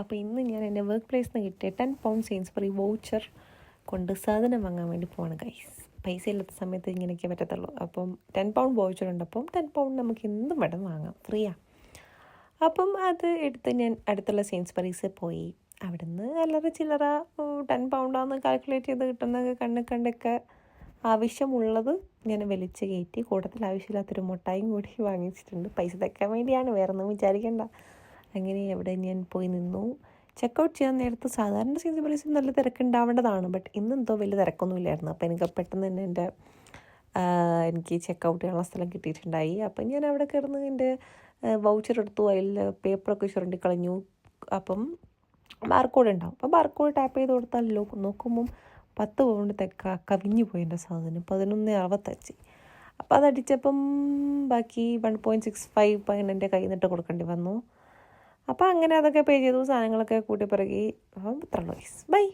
അപ്പോൾ ഇന്ന് ഞാൻ എൻ്റെ വർക്ക് പ്ലേസിൽ നിന്ന് കിട്ടിയ 10 പൗണ്ട് സെയിൻസ്ബറി വൗച്ചർ കൊണ്ട് സാധനം വാങ്ങാൻ വേണ്ടി പോവാണ് ഗൈസ്. പൈസ ഇല്ലാത്ത സമയത്ത് ഇങ്ങനെയൊക്കെ പറ്റത്തുള്ളൂ. അപ്പം 10 പൗണ്ട് വൗച്ചർ ഉണ്ട്. അപ്പം 10 പൗണ്ട് നമുക്ക് എന്തും വേണം വാങ്ങാം, ഫ്രീയാണ്. അപ്പം അത് എടുത്ത് ഞാൻ അടുത്തുള്ള സെയിൻസ്ബറീസ് പോയി. അവിടുന്ന് അല്ലറ ചില്ലറ 10 പൗണ്ടാന്ന് കാൽക്കുലേറ്റ് ചെയ്ത് കിട്ടുന്നതൊക്കെ കണ്ടൊക്കെ ആവശ്യമുള്ളത് ഞാൻ വലിച്ച് കയറ്റി. കൂട്ടത്തിൽ ആവശ്യമില്ലാത്തൊരു മുട്ടായും കൂടി വാങ്ങിച്ചിട്ടുണ്ട്. പൈസ തയ്ക്കാൻ വേണ്ടിയാണ്, വേറെ ഒന്നും വിചാരിക്കേണ്ട. അങ്ങനെ അവിടെ ഞാൻ പോയി നിന്നു. ചെക്കൗട്ട് ചെയ്യാൻ നേരത്ത് സാധാരണ സെയിൻസ്ബറീസിൽ നല്ല തിരക്കുണ്ടാവേണ്ടതാണ്. ബട്ട് ഇന്നെന്തോ വലിയ തിരക്കൊന്നുമില്ലായിരുന്നു. അപ്പോൾ എനിക്ക് പെട്ടെന്ന് തന്നെ എനിക്ക് ചെക്കൗട്ട് ചെയ്യാനുള്ള സ്ഥലം കിട്ടിയിട്ടുണ്ടായി. അപ്പം ഞാൻ അവിടെ കിടന്ന് എൻ്റെ വൗച്ചർ എടുത്തു. അതിൽ പേപ്പറൊക്കെ ചുരണ്ടി കളഞ്ഞു. അപ്പം ബാർകോഡ് ഉണ്ടാവും. അപ്പോൾ ബാർകോഡ് ടാപ്പ് ചെയ്ത് കൊടുത്താൽ നോക്കുമ്പം 10 പൗണ്ട് കവിഞ്ഞു പോയി എൻ്റെ സാധനം. 11.65. അപ്പോൾ അതടിച്ചപ്പം ബാക്കി 1.65 പൗണ്ട് എൻ്റെ കയ്യിൽ നിന്നിട്ട് കൊടുക്കേണ്ടി വന്നു. അപ്പോൾ അങ്ങനെ അതൊക്കെ പേ ചെയ്തു. സാധനങ്ങളൊക്കെ കൂട്ടി പിറകി. അപ്പം ഇത്രയുള്ളൂ. ബൈ.